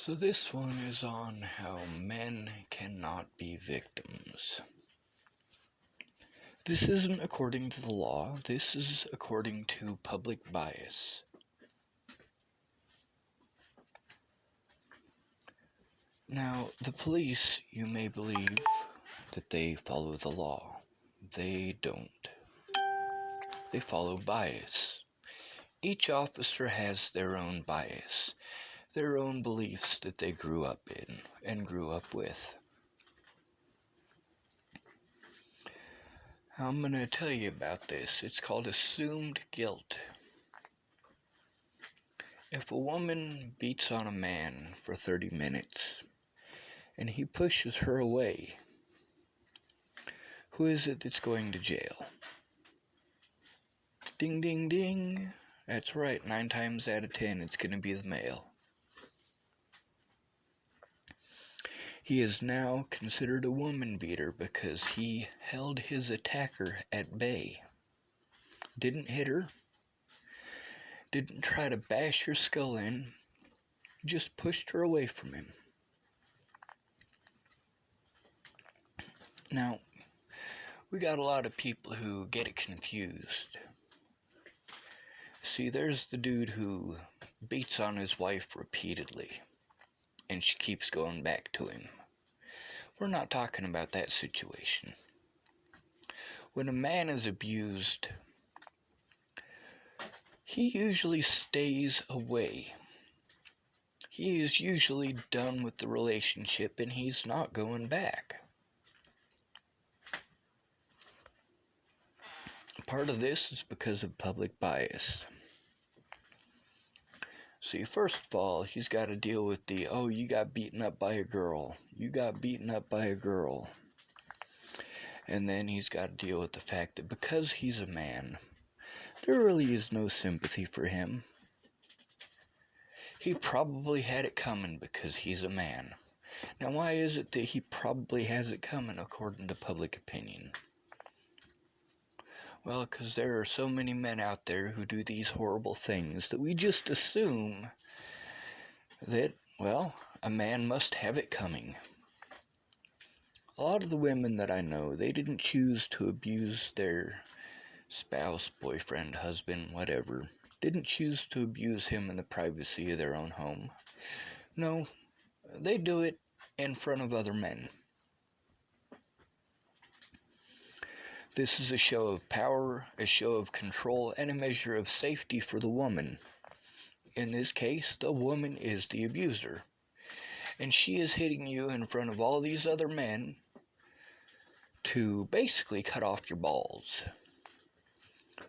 So this one is on how men cannot be victims. This isn't according to the law, this is according to public bias. Now, the police, you may believe that they follow the law. They don't. They follow bias. Each officer has their own bias, their own beliefs that they grew up in and grew up with. I'm going to tell you about this. It's called assumed guilt. If a woman beats on a man for 30 minutes and he pushes her away, who is it that's going to jail? Ding, ding, ding. That's right, 9 times out of 10 it's going to be the male. He is now considered a woman beater because he held his attacker at bay. Didn't hit her. Didn't try to bash her skull in. Just pushed her away from him. Now, we got a lot of people who get it confused. See, there's the dude who beats on his wife repeatedly, and she keeps going back to him. We're not talking about that situation. When a man is abused, he usually stays away. He is usually done with the relationship and he's not going back. Part of this is because of public bias. See, first of all, he's got to deal with the, oh, you got beaten up by a girl. You got beaten up by a girl. And then he's got to deal with the fact that because he's a man, there really is no sympathy for him. He probably had it coming because he's a man. Now, why is it that he probably has it coming according to public opinion? Well, because there are so many men out there who do these horrible things that we just assume that, well, a man must have it coming. A lot of the women that I know, they didn't choose to abuse their spouse, boyfriend, husband, whatever. Didn't choose to abuse him in the privacy of their own home. No, they do it in front of other men. This is a show of power, a show of control, and a measure of safety for the woman. In this case, the woman is the abuser. And she is hitting you in front of all these other men to basically cut off your balls.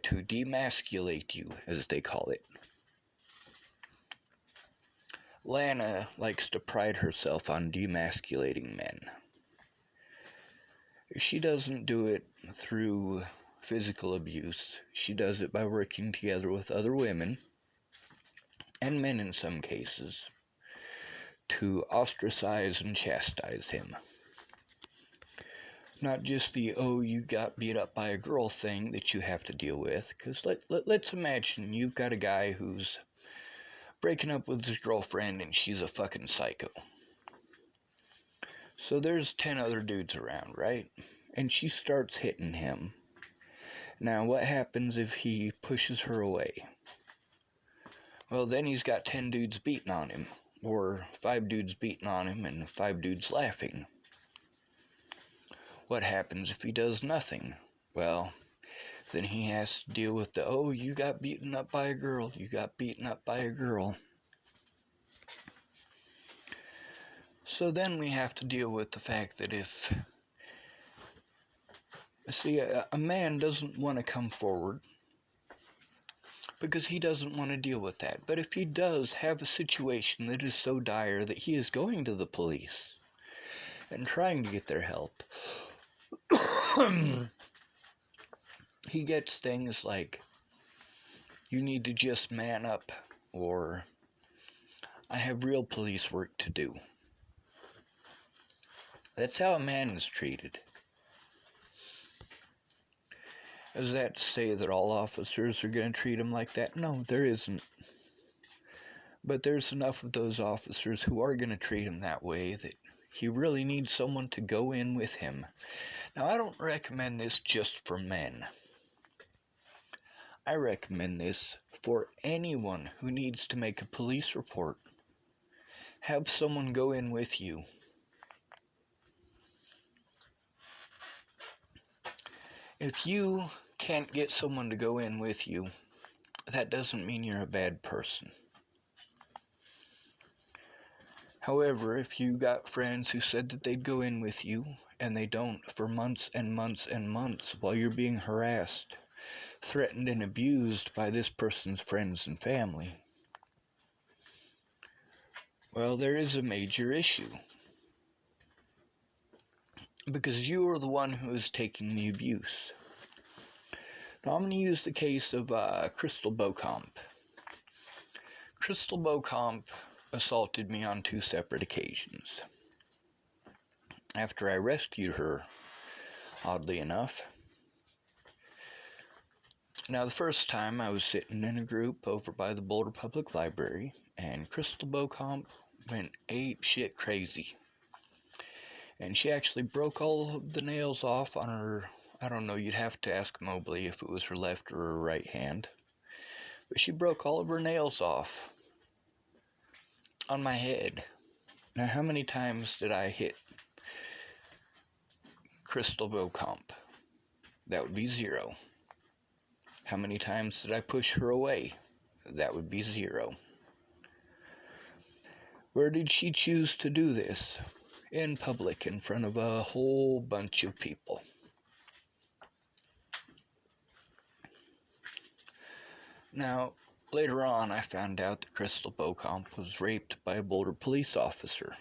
To demasculate you, as they call it. Lana likes to pride herself on demasculating men. She doesn't do it through physical abuse. She does it by working together with other women, and men in some cases, to ostracize and chastise him. Not just the, oh, you got beat up by a girl thing that you have to deal with, because let's imagine you've got a guy who's breaking up with his girlfriend and she's a fucking psycho. So there's 10 other dudes around, right? And she starts hitting him. Now, what happens if he pushes her away? Well, then he's got 10 dudes beating on him, or 5 dudes beating on him and 5 dudes laughing. What happens if he does nothing? Well, then he has to deal with the, oh, you got beaten up by a girl, you got beaten up by a girl. So then we have to deal with the fact that if, see, a man doesn't want to come forward because he doesn't want to deal with that. But if he does have a situation that is so dire that he is going to the police and trying to get their help, he gets things like, you need to just man up, or I have real police work to do. That's how a man is treated. Is that to say that all officers are going to treat him like that? No, there isn't. But there's enough of those officers who are going to treat him that way that he really needs someone to go in with him. Now, I don't recommend this just for men. I recommend this for anyone who needs to make a police report. Have someone go in with you. If you can't get someone to go in with you, that doesn't mean you're a bad person. However, if you got friends who said that they'd go in with you, and they don't for months and months and months while you're being harassed, threatened, and abused by this person's friends and family, well, there is a major issue. Because you are the one who is taking the abuse. Now, I'm going to use the case of Crystal Beauchamp. Crystal Beauchamp assaulted me on 2 separate occasions. After I rescued her, oddly enough. Now, the first time I was sitting in a group over by the Boulder Public Library, and Crystal Beauchamp went ape shit crazy. And she actually broke all of the nails off on her, I don't know, you'd have to ask Mobley if it was her left or her right hand. But she broke all of her nails off on my head. Now, how many times did I hit Crystal Beauchamp? That would be 0. How many times did I push her away? That would be 0. Where did she choose to do this? In public, in front of a whole bunch of people. Now, later on, I found out that Crystal Beauchamp was raped by a Boulder police officer.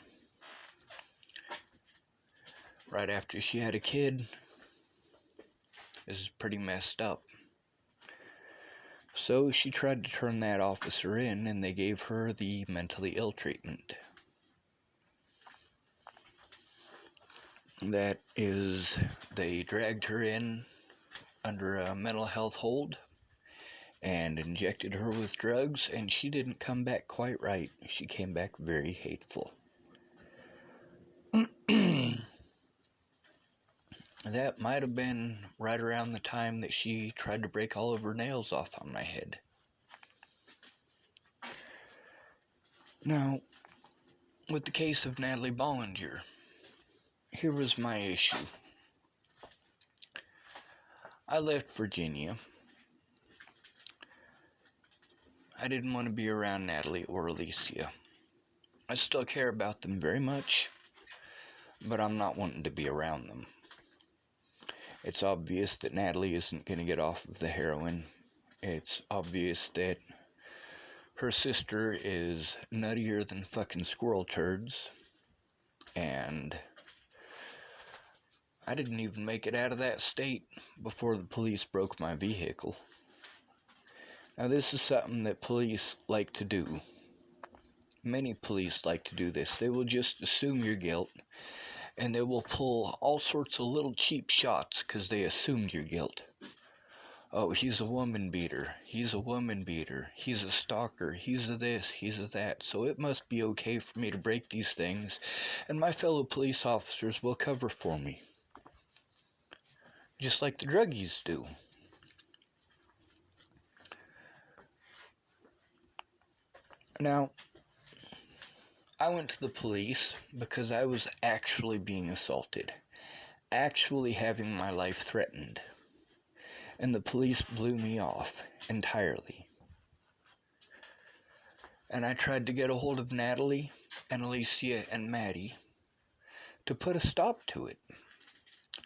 Right after she had a kid. This is pretty messed up. So she tried to turn that officer in, and they gave her the mentally ill treatment. That is, they dragged her in under a mental health hold and injected her with drugs, and she didn't come back quite right. She came back very hateful. That might have been right around the time that she tried to break all of her nails off on my head. Now, with the case of Natalie Bollinger, here was my issue. I left Virginia. I didn't want to be around Natalie or Alicia. I still care about them very much, but I'm not wanting to be around them. It's obvious that Natalie isn't going to get off of the heroin. It's obvious that her sister is nuttier than fucking squirrel turds. And I didn't even make it out of that state before the police broke my vehicle. Now, this is something that police like to do. Many police like to do this. They will just assume your guilt, and they will pull all sorts of little cheap shots because they assumed your guilt. Oh, he's a woman beater. He's a woman beater. He's a stalker. He's a this. He's a that. So it must be okay for me to break these things, and my fellow police officers will cover for me. Just like the druggies do. Now, I went to the police because I was actually being assaulted, actually having my life threatened, and the police blew me off entirely. And I tried to get a hold of Natalie and Alicia and Maddie to put a stop to it,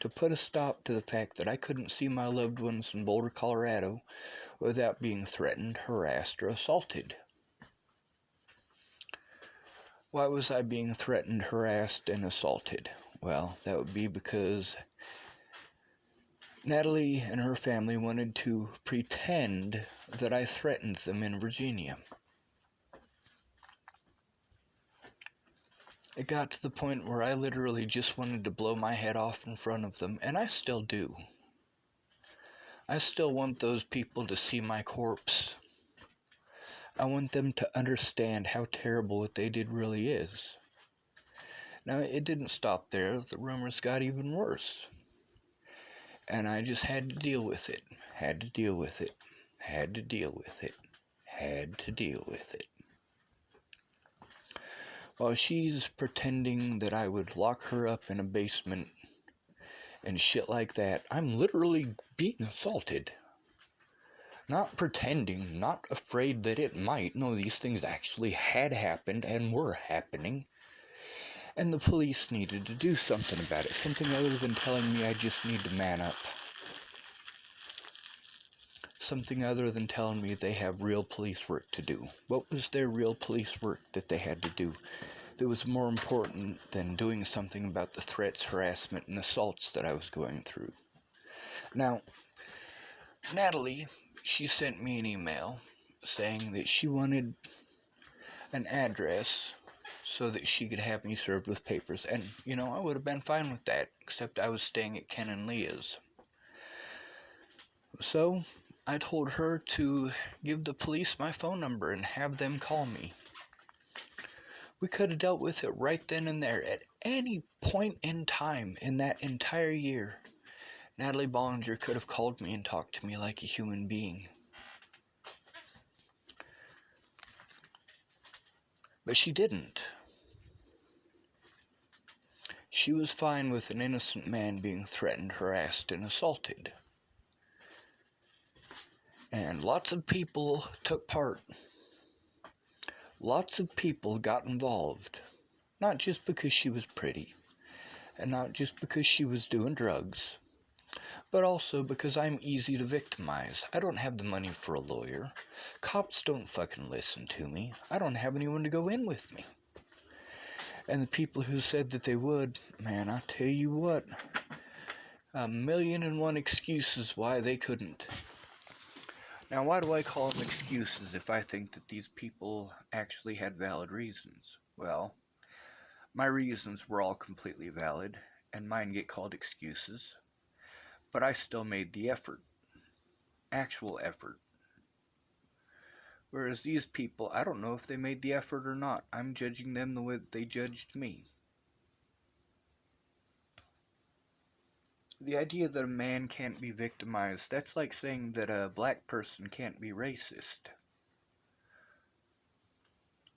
to put a stop to the fact that I couldn't see my loved ones in Boulder, Colorado without being threatened, harassed, or assaulted. Why was I being threatened, harassed, and assaulted? Well, that would be because Natalie and her family wanted to pretend that I threatened them in Virginia. It got to the point where I literally just wanted to blow my head off in front of them, and I still do. I still want those people to see my corpse. I want them to understand how terrible what they did really is. Now, it didn't stop there. The rumors got even worse. And I just had to deal with it. Had to deal with it. Had to deal with it. Had to deal with it. While she's pretending that I would lock her up in a basement and shit like that, I'm literally being assaulted. Not pretending, not afraid that it might. No, these things actually had happened and were happening. And the police needed to do something about it. Something other than telling me I just need to man up. Something other than telling me they have real police work to do. What was their real police work that they had to do that was more important than doing something about the threats, harassment, and assaults that I was going through? Now, Natalie, she sent me an email saying that she wanted an address so that she could have me served with papers. And, I would have been fine with that, except I was staying at Ken and Leah's. So, I told her to give the police my phone number and have them call me. We could have dealt with it right then and there. At any point in time in that entire year, Natalie Bollinger could have called me and talked to me like a human being. But she didn't. She was fine with an innocent man being threatened, harassed, and assaulted. And lots of people took part. Lots of people got involved. Not just because she was pretty, and not just because she was doing drugs, but also because I'm easy to victimize. I don't have the money for a lawyer. Cops don't fucking listen to me. I don't have anyone to go in with me. And the people who said that they would, man, I tell you what, 1,000,001 excuses why they couldn't. Now, why do I call them excuses if I think that these people actually had valid reasons? Well, my reasons were all completely valid, and mine get called excuses, but I still made the effort. Actual effort. Whereas these people, I don't know if they made the effort or not. I'm judging them the way that they judged me. The idea that a man can't be victimized, that's like saying that a black person can't be racist.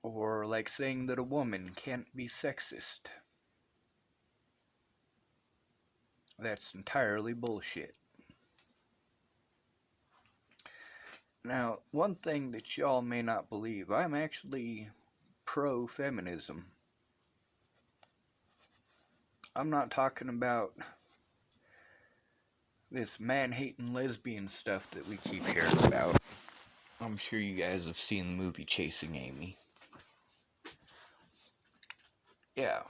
Or like saying that a woman can't be sexist. That's entirely bullshit. Now, one thing that y'all may not believe, I'm actually pro-feminism. I'm not talking about this man-hating lesbian stuff that we keep hearing about. I'm sure you guys have seen the movie Chasing Amy. Yeah.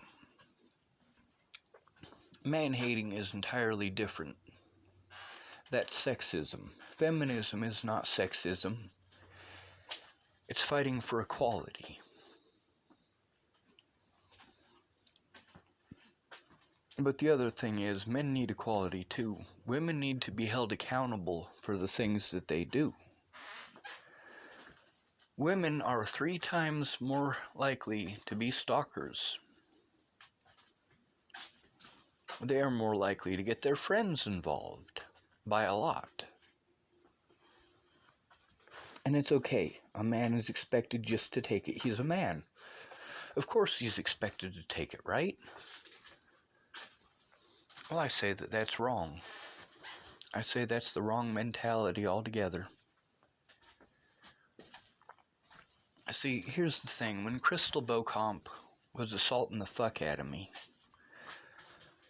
Man-hating is entirely different. That's sexism. Feminism is not sexism. It's fighting for equality. But the other thing is, men need equality too. Women need to be held accountable for the things that they do. Women are 3 times more likely to be stalkers. They are more likely to get their friends involved by a lot. And it's okay. A man is expected just to take it. He's a man. Of course he's expected to take it, right? Well, I say that that's wrong. I say that's the wrong mentality altogether. See, here's the thing. When Crystal Beauchamp was assaulting the fuck out of me,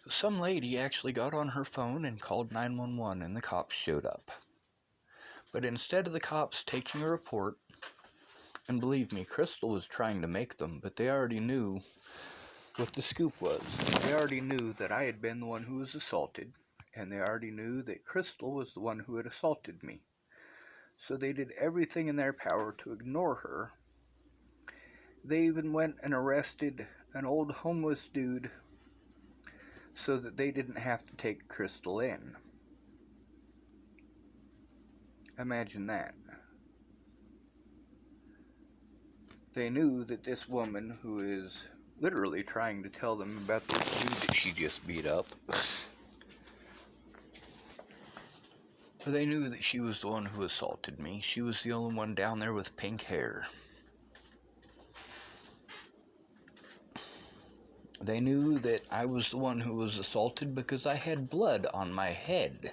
some lady actually got on her phone and called 911 and the cops showed up. But instead of the cops taking a report, and believe me, Crystal was trying to make them, but they already knew what the scoop was. They already knew that I had been the one who was assaulted, and they already knew that Crystal was the one who had assaulted me. So they did everything in their power to ignore her. They even went and arrested an old homeless dude so that they didn't have to take Crystal in. Imagine that. They knew that this woman, who is literally trying to tell them about this dude that she just beat up, they knew that she was the one who assaulted me. She was the only one down there with pink hair. They knew that I was the one who was assaulted because I had blood on my head.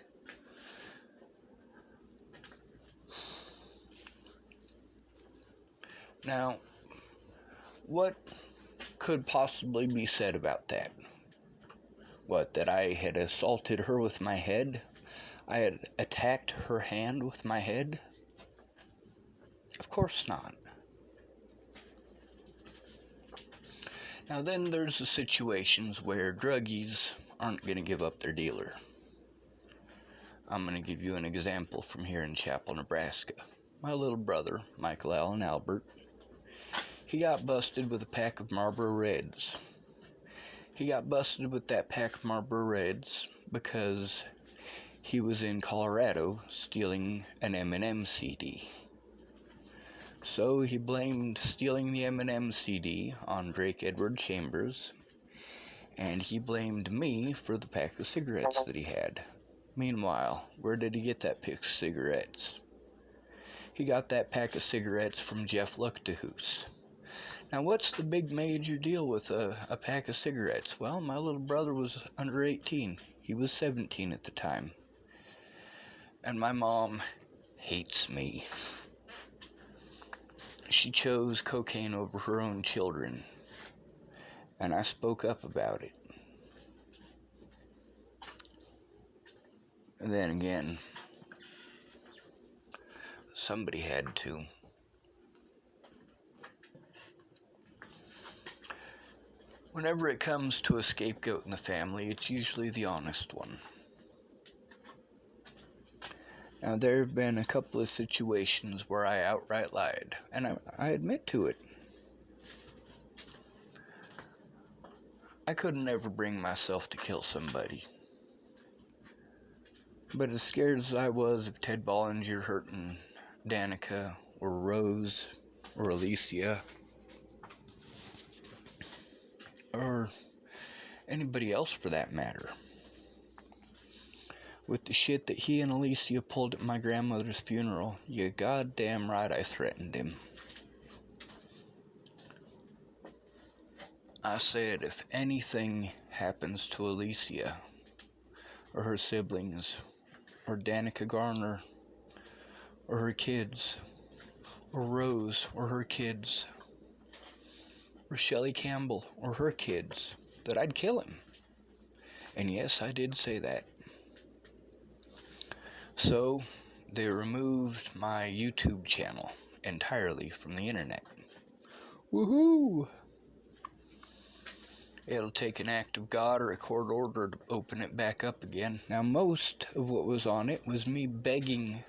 Now, what could possibly be said about that? What, that I had assaulted her with my head? I had attacked her hand with my head? Of course not. Now then there's the situations where druggies aren't going to give up their dealer. I'm going to give you an example from here in Chapel, Nebraska. My little brother, Michael Allen Albert, he got busted with a pack of Marlboro Reds. He got busted with that pack of Marlboro Reds because he was in Colorado stealing an Eminem CD. So he blamed stealing the Eminem CD on Drake Edward Chambers, and he blamed me for the pack of cigarettes that he had. Meanwhile, where did he get that pack of cigarettes? He got that pack of cigarettes from Jeff Luchtahoose. Now, what's the big major deal with a pack of cigarettes? Well, my little brother was under 18. He was 17 at the time. And my mom hates me. She chose cocaine over her own children. And I spoke up about it. And then again, somebody had to. Whenever it comes to a scapegoat in the family, it's usually the honest one. Now, there have been a couple of situations where I outright lied, and I admit to it. I couldn't ever bring myself to kill somebody. But as scared as I was of Ted Bollinger hurting Danica, or Rose, or Alicia, or anybody else for that matter, with the shit that he and Alicia pulled at my grandmother's funeral, you goddamn right I threatened him. I said if anything happens to Alicia, or her siblings, or Danica Garner, or her kids, or Rose, or her kids, or Shelley Campbell, or her kids, that I'd kill him. And yes, I did say that. So, they removed my YouTube channel entirely from the internet. Woohoo! It'll take an act of God or a court order to open it back up again. Now, most of what was on it was me begging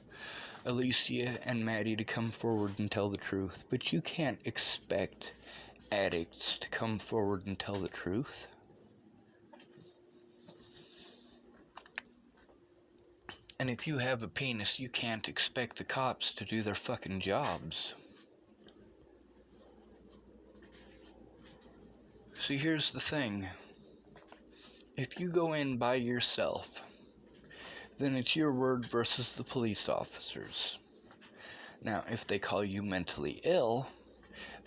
Alicia and Maddie to come forward and tell the truth. But you can't expect addicts to come forward and tell the truth. And if you have a penis, you can't expect the cops to do their fucking jobs. See, here's the thing. If you go in by yourself, then it's your word versus the police officers. Now, if they call you mentally ill,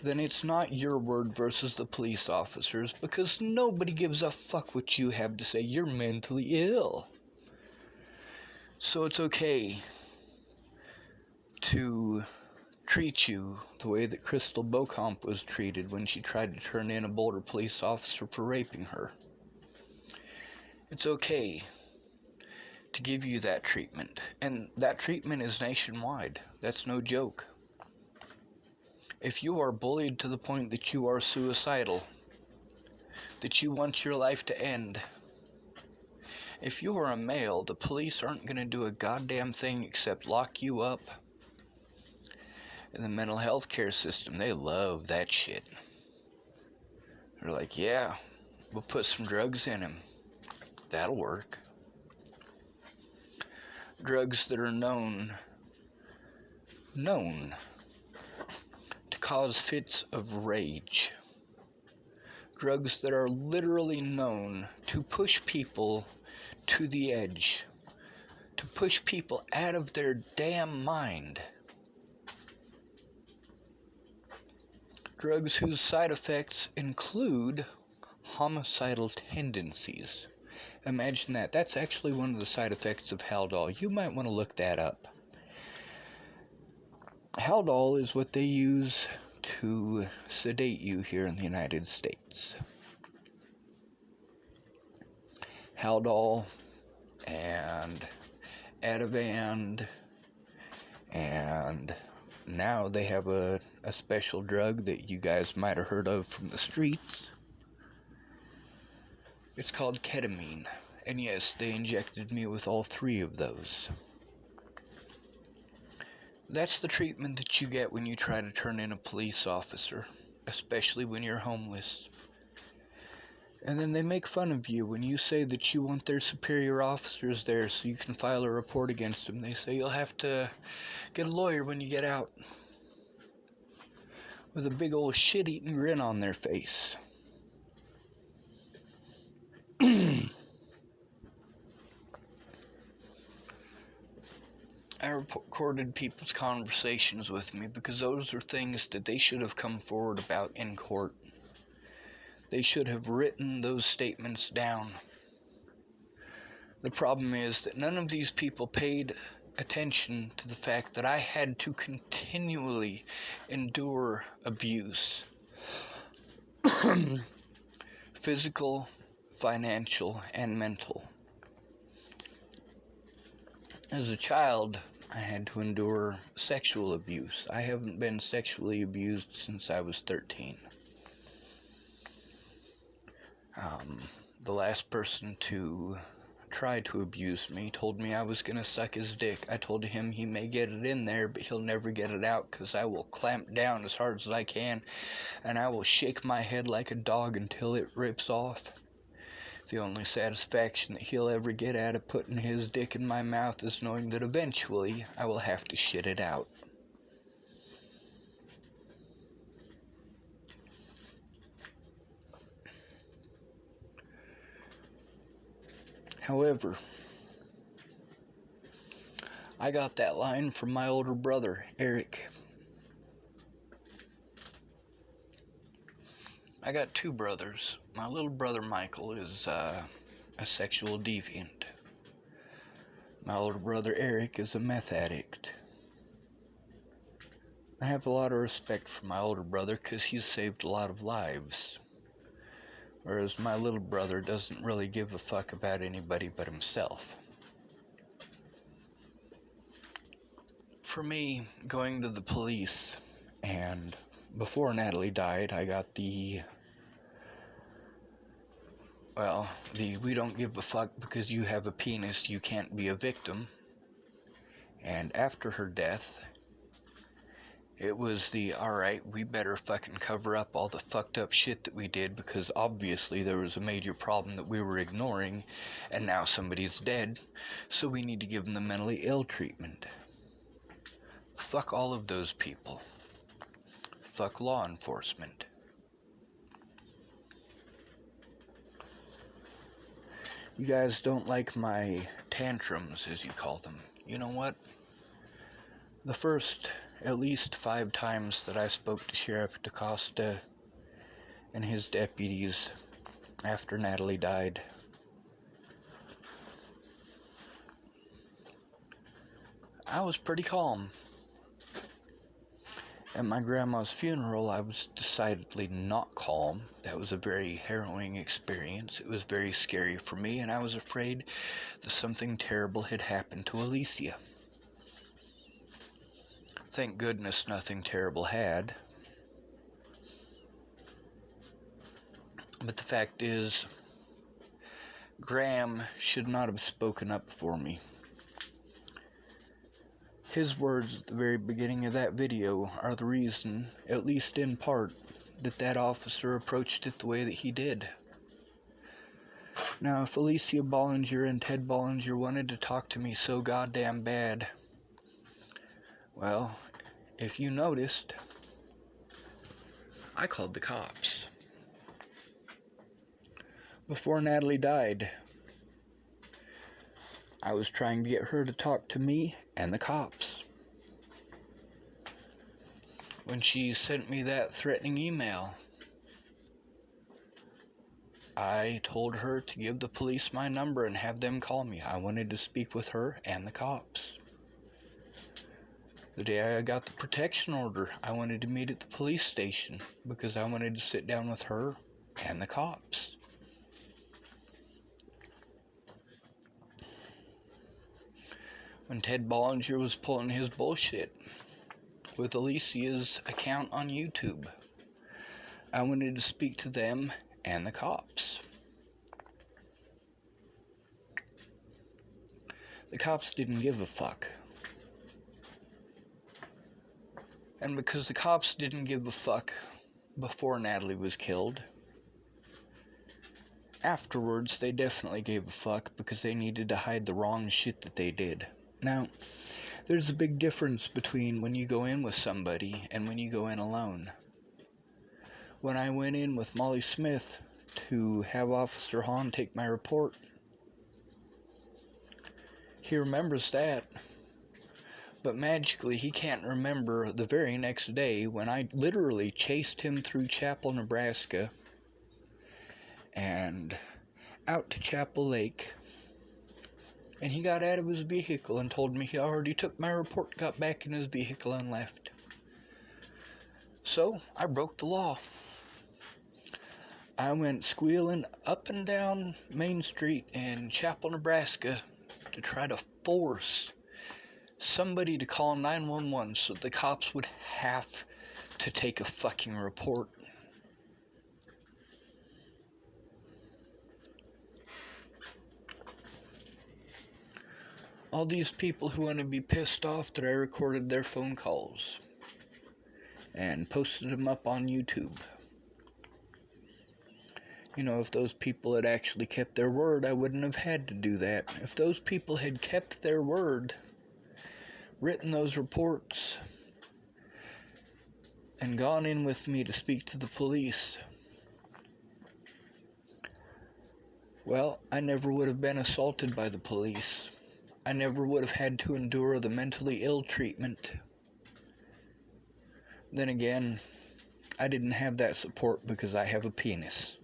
then it's not your word versus the police officers, because nobody gives a fuck what you have to say. You're mentally ill. So it's okay to treat you the way that Crystal Beauchamp was treated when she tried to turn in a Boulder police officer for raping her. It's okay to give you that treatment, and that treatment is nationwide. That's no joke. If you are bullied to the point that you are suicidal, that you want your life to end, if you are a male, the police aren't going to do a goddamn thing except lock you up. In the mental health care system, they love that shit. They're like, yeah, we'll put some drugs in him. That'll work. Drugs that are known to cause fits of rage. Drugs that are literally known to push people to the edge, to push people out of their damn mind. Drugs whose side effects include homicidal tendencies. Imagine that. That's actually one of the side effects of Haldol. You might want to look that up. Haldol is what they use to sedate you here in the United States. Haldol and Ativan, and now they have a special drug that you guys might have heard of from the streets. It's called ketamine, and yes, they injected me with all three of those. That's the treatment that you get when you try to turn in a police officer, especially when you're homeless. And then they make fun of you when you say that you want their superior officers there so you can file a report against them. They say you'll have to get a lawyer when you get out, with a big old shit-eating grin on their face. I recorded people's conversations with me because those are things that they should have come forward about in court. They should have written those statements down. The problem is that none of these people paid attention to the fact that I had to continually endure abuse. Physical, financial, and mental. As a child, I had to endure sexual abuse. I haven't been sexually abused since I was 13. The last person to try to abuse me told me I was going to suck his dick. I told him he may get it in there, but he'll never get it out because I will clamp down as hard as I can, and I will shake my head like a dog until it rips off. The only satisfaction that he'll ever get out of putting his dick in my mouth is knowing that eventually I will have to shit it out. However, I got that line from my older brother, Eric. I got two brothers. My little brother Michael is a sexual deviant. My older brother Eric is a meth addict. I have a lot of respect for my older brother because he's saved a lot of lives. Whereas my little brother doesn't really give a fuck about anybody but himself. For me, going to the police, and before Natalie died, I got the we don't give a fuck because you have a penis, you can't be a victim. And after her death, it was the, alright, we better fucking cover up all the fucked up shit that we did because obviously there was a major problem that we were ignoring, and now somebody's dead, so we need to give them the mentally ill treatment. Fuck all of those people. Fuck law enforcement. You guys don't like my tantrums, as you call them. You know what? The first at least 5 times that I spoke to Sheriff DaCosta and his deputies after Natalie died, I was pretty calm. At my grandma's funeral, I was decidedly not calm. That was a very harrowing experience. It was very scary for me, and I was afraid that something terrible had happened to Alicia. Thank goodness nothing terrible had. But the fact is, Graham should not have spoken up for me. His words at the very beginning of that video are the reason, at least in part, that officer approached it the way that he did. Now, if Alicia Bollinger and Ted Bollinger wanted to talk to me so goddamn bad, well, if you noticed, I called the cops. Before Natalie died, I was trying to get her to talk to me and the cops. When she sent me that threatening email, I told her to give the police my number and have them call me. I wanted to speak with her and the cops. The day I got the protection order, I wanted to meet at the police station because I wanted to sit down with her and the cops. When Ted Bollinger was pulling his bullshit with Alicia's account on YouTube, I wanted to speak to them and the cops. The cops didn't give a fuck. And because the cops didn't give a fuck before Natalie was killed, afterwards they definitely gave a fuck because they needed to hide the wrong shit that they did. Now, there's a big difference between when you go in with somebody and when you go in alone. When I went in with Molly Smith to have Officer Hahn take my report, he remembers that. But magically, he can't remember the very next day when I literally chased him through Chapel, Nebraska, and out to Chapel Lake. And he got out of his vehicle and told me he already took my report, got back in his vehicle, and left. So, I broke the law. I went squealing up and down Main Street in Chapel, Nebraska to try to force somebody to call 911 so the cops would have to take a fucking report. All these people who want to be pissed off that I recorded their phone calls and posted them up on YouTube. You know, if those people had actually kept their word, I wouldn't have had to do that. If those people had kept their word, written those reports, and gone in with me to speak to the police, well, I never would have been assaulted by the police. I never would have had to endure the mentally ill treatment. Then again, I didn't have that support because I have a penis.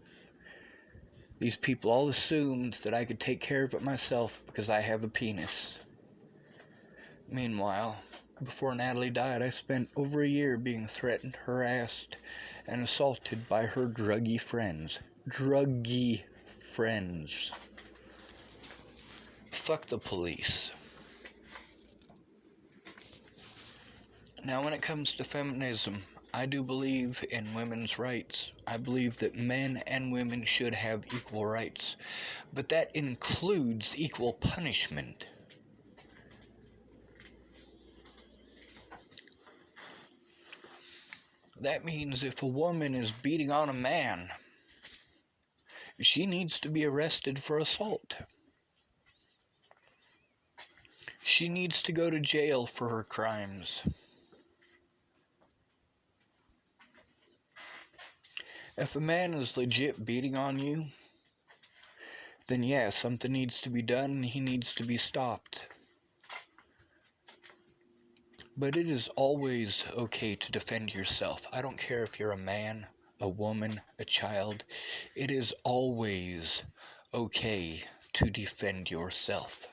These people all assumed that I could take care of it myself because I have a penis. Meanwhile, before Natalie died, I spent over a year being threatened, harassed, and assaulted by her druggy friends. Druggy friends. Fuck the police. Now, when it comes to feminism, I do believe in women's rights. I believe that men and women should have equal rights. But that includes equal punishment. That means if a woman is beating on a man, she needs to be arrested for assault. She needs to go to jail for her crimes. If a man is legit beating on you, then yeah, something needs to be done and he needs to be stopped. But it is always okay to defend yourself. I don't care if you're a man, a woman, a child. It is always okay to defend yourself.